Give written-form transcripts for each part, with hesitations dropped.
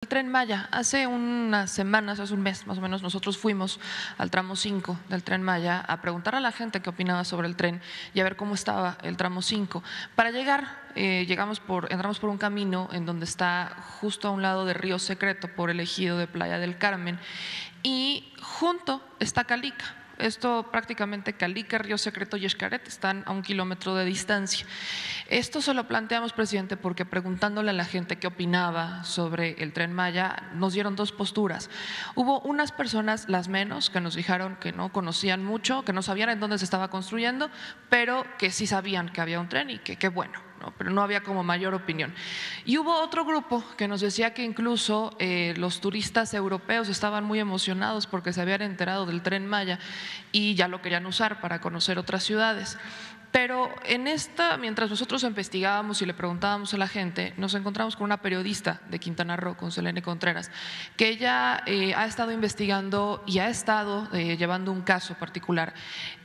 El Tren Maya, hace unas semanas, hace un mes más o menos, nosotros fuimos al tramo 5 del Tren Maya a preguntar a la gente qué opinaba sobre el tren y a ver cómo estaba el tramo 5. Para llegar, entramos por un camino en donde está justo a un lado de Río Secreto, por el ejido de Playa del Carmen, y junto está Calica. Esto prácticamente Calica, Río Secreto y Xcaret están a 1 kilómetro de distancia. Esto se lo planteamos, presidente, porque preguntándole a la gente qué opinaba sobre el Tren Maya, nos dieron dos posturas. Hubo unas personas, las menos, que nos dijeron que no conocían mucho, que no sabían en dónde se estaba construyendo, pero que sí sabían que había un tren y que qué bueno, ¿no? Pero no había como mayor opinión. Y hubo otro grupo que nos decía que incluso los turistas europeos estaban muy emocionados porque se habían enterado del Tren Maya y ya lo querían usar para conocer otras ciudades. Pero mientras nosotros investigábamos y le preguntábamos a la gente, nos encontramos con una periodista de Quintana Roo, con Selene Contreras, que ella ha estado investigando y ha estado llevando un caso particular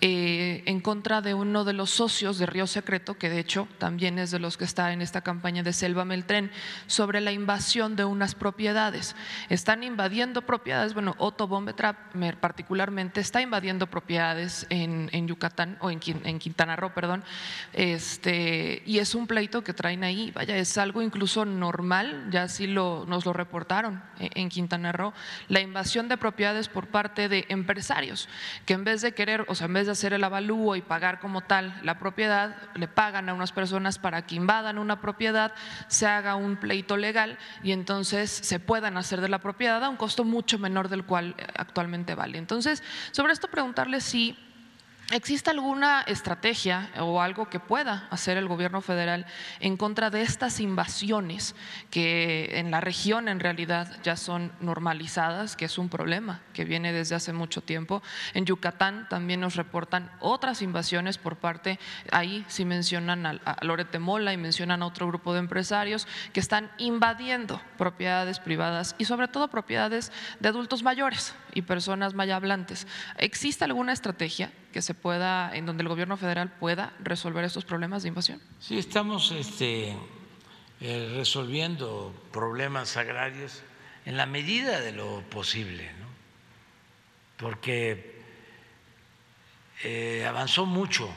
en contra de uno de los socios de Río Secreto, que de hecho también es de los que está en esta campaña de Sélvame el Tren, sobre la invasión de unas propiedades. Están invadiendo propiedades, bueno, Otto Bombetrap particularmente está invadiendo propiedades en Yucatán o en Quintana Roo, perdón, y es un pleito que traen ahí, vaya, es algo incluso normal, ya así nos lo reportaron en Quintana Roo, la invasión de propiedades por parte de empresarios, que en vez de querer, o sea, en vez de hacer el avalúo y pagar como tal la propiedad, le pagan a unas personas para que invadan una propiedad, se haga un pleito legal y entonces se puedan hacer de la propiedad a un costo mucho menor del cual actualmente vale. Entonces, sobre esto preguntarle si ¿existe alguna estrategia o algo que pueda hacer el gobierno federal en contra de estas invasiones que en la región en realidad ya son normalizadas, que es un problema que viene desde hace mucho tiempo? En Yucatán también nos reportan otras invasiones por parte, ahí sí mencionan a Loret Mola y mencionan a otro grupo de empresarios que están invadiendo propiedades privadas y sobre todo propiedades de adultos mayores y personas mayablantes. ¿Existe alguna estrategia que se pueda, en donde el gobierno federal pueda resolver estos problemas de invasión? Sí, estamos resolviendo problemas agrarios en la medida de lo posible, ¿no? Porque avanzó mucho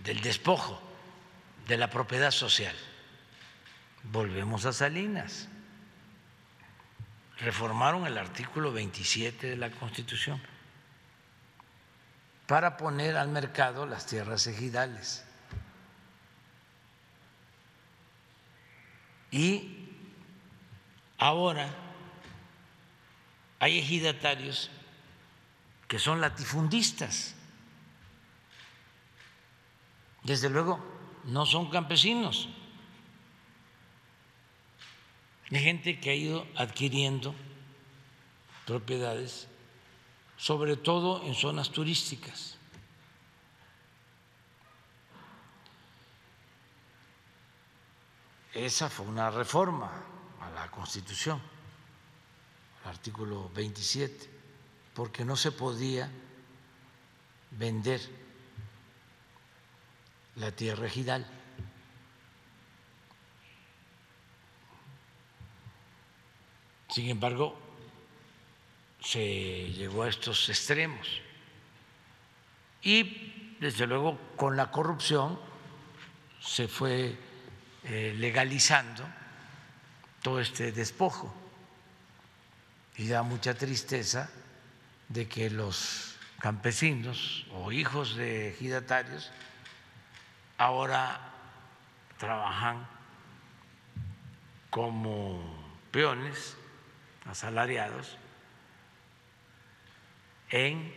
del despojo de la propiedad social. Volvemos a Salinas, reformaron el artículo 27 de la Constitución para poner al mercado las tierras ejidales. Y ahora hay ejidatarios que son latifundistas. Desde luego, no son campesinos. Hay gente que ha ido adquiriendo propiedades, sobre todo en zonas turísticas. Esa fue una reforma a la Constitución, al artículo 27, porque no se podía vender la tierra ejidal. Sin embargo, se llegó a estos extremos y desde luego con la corrupción se fue legalizando todo este despojo y da mucha tristeza de que los campesinos o hijos de ejidatarios ahora trabajan como peones asalariados en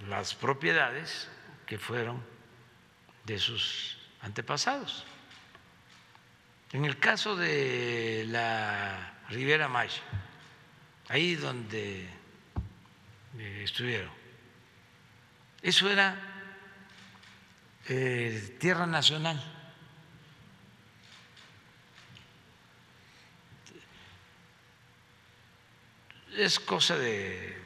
las propiedades que fueron de sus antepasados. En el caso de la Riviera Maya, ahí donde estuvieron, eso era tierra nacional. Es cosa de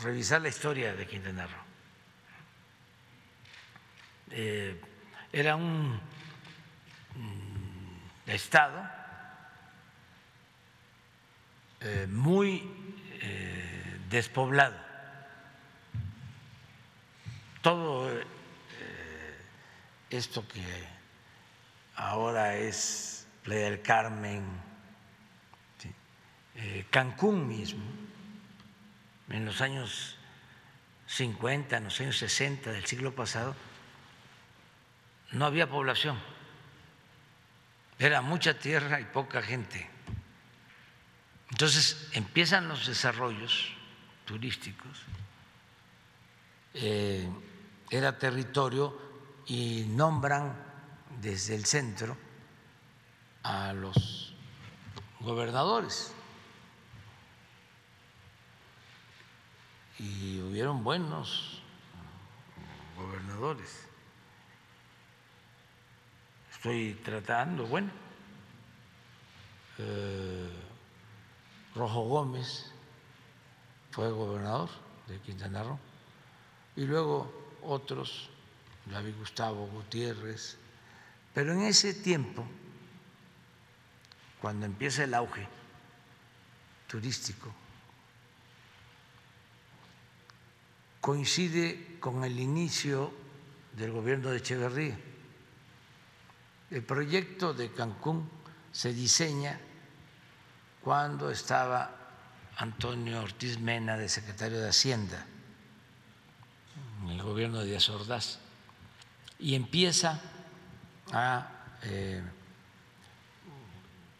revisar la historia de Quintana Roo. Era un estado muy despoblado. Todo esto que ahora es Playa del Carmen, ¿sí? Cancún mismo, en los años 50, en los años 60 del siglo pasado, no había población, era mucha tierra y poca gente. Entonces empiezan los desarrollos turísticos, era territorio y nombran desde el centro a los gobernadores y hubieron buenos gobernadores. Estoy tratando, bueno, Rojo Gómez fue gobernador de Quintana Roo y luego otros, David Gustavo Gutiérrez, pero en ese tiempo, cuando empieza el auge turístico, coincide con el inicio del gobierno de Echeverría. El proyecto de Cancún se diseña cuando estaba Antonio Ortiz Mena de secretario de Hacienda en el gobierno de Díaz Ordaz y empieza a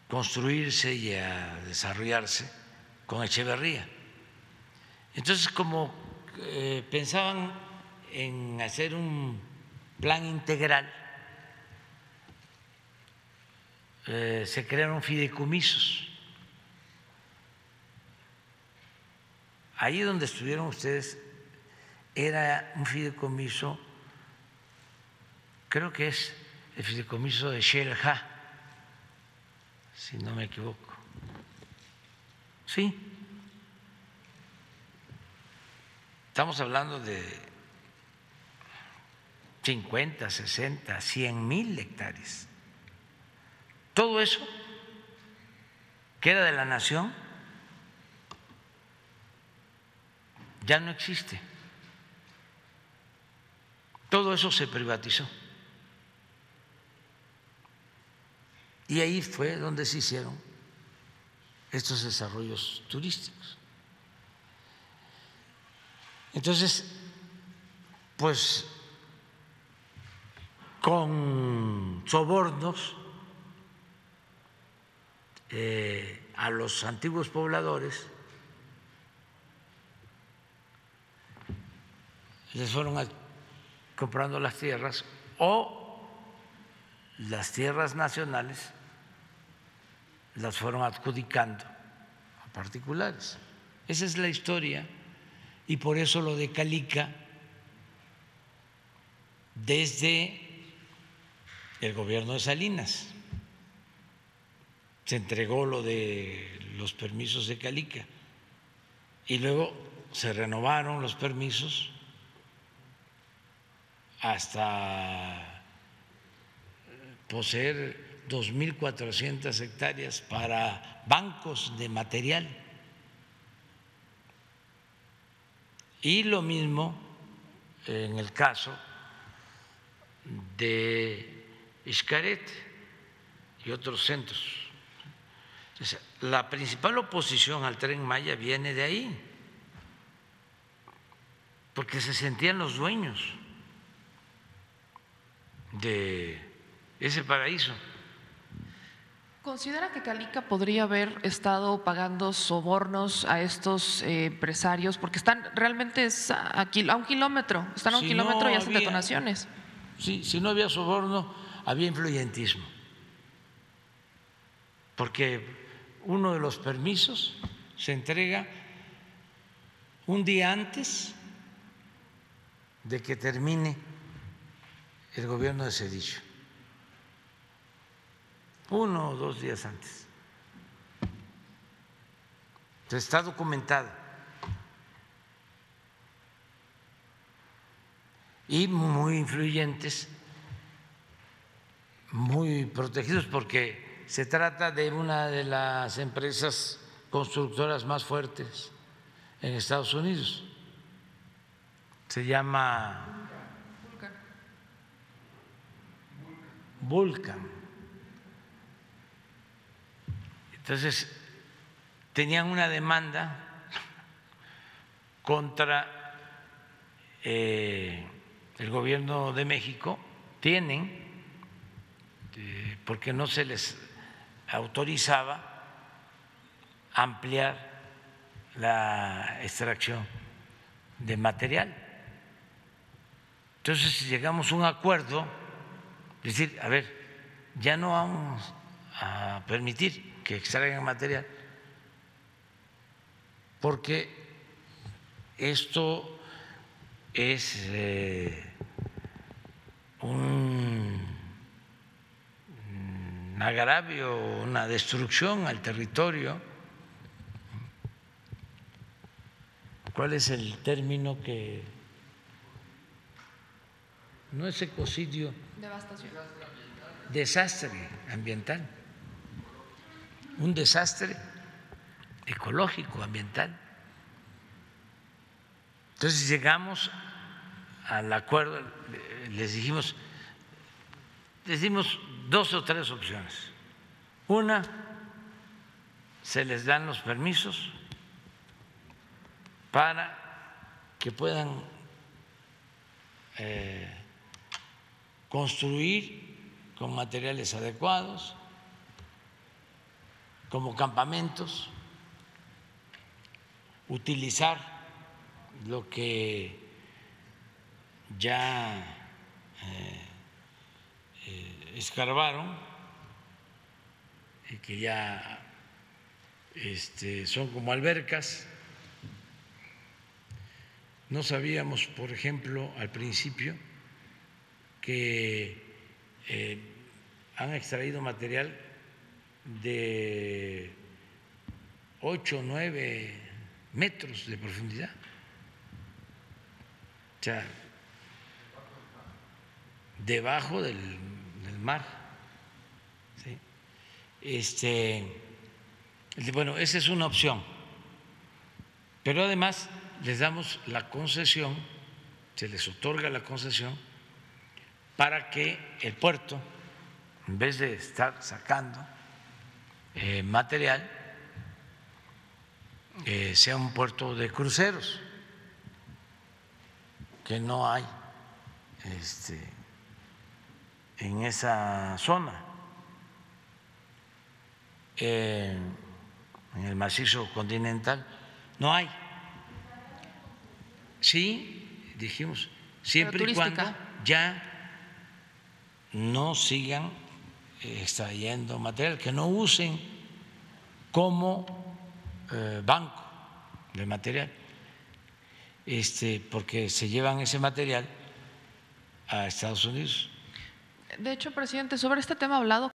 construirse y a desarrollarse con Echeverría. Entonces, como pensaban en hacer un plan integral, se crearon fideicomisos. Ahí donde estuvieron ustedes era un fideicomiso, creo que es el fideicomiso de Xel-Há, si no me equivoco. Sí, estamos hablando de 50, 60, 100,000 hectáreas. Todo eso que era de la nación ya no existe. Todo eso se privatizó. Y ahí fue donde se hicieron estos desarrollos turísticos. Entonces, pues con sobornos a los antiguos pobladores les fueron comprando las tierras o las tierras nacionales las fueron adjudicando a particulares. Esa es la historia y por eso lo de Calica desde el gobierno de Salinas se entregó lo de los permisos de Calica y luego se renovaron los permisos hasta poseer 2.400 hectáreas para bancos de material. Y lo mismo en el caso de Xcaret y otros centros. Entonces, la principal oposición al Tren Maya viene de ahí, porque se sentían los dueños de ese paraíso. ¿Considera que Calica podría haber estado pagando sobornos a estos empresarios? Porque están realmente a un kilómetro, están a un kilómetro y hacen detonaciones. Sí, si no había soborno, había influyentismo. Porque uno de los permisos se entrega un día antes de que termine el gobierno de Zedillo. 1 o 2 días antes. Entonces, está documentado. Y muy influyentes, muy protegidos, porque se trata de una de las empresas constructoras más fuertes en Estados Unidos. Se llama Vulcan. Entonces, tenían una demanda contra el gobierno de México, porque no se les autorizaba ampliar la extracción de material. Entonces llegamos a un acuerdo, es decir, a ver, ya no vamos a permitir que extraigan material, porque esto es un agravio, una destrucción al territorio. ¿Cuál es el término que no es ecocidio? Devastación. Desastre ambiental, un desastre ecológico, ambiental. Entonces llegamos al acuerdo, les dimos 2 o 3 opciones. Una, se les dan los permisos para que puedan construir con materiales adecuados, como campamentos, utilizar lo que ya escarbaron y que ya son como albercas. No sabíamos, por ejemplo, al principio que han extraído material de 8 o 9 metros de profundidad. O sea, debajo del mar. ¿Sí? Bueno, esa es una opción. Pero además les damos la concesión, se les otorga la concesión para que el puerto, en vez de estar sacando material, sea un puerto de cruceros, que no hay en esa zona, en el macizo continental, no hay. Sí, dijimos, siempre y cuando ya no sigan extrayendo material, que no usen como banco de material, porque se llevan ese material a Estados Unidos. De hecho, presidente, sobre este tema ha hablado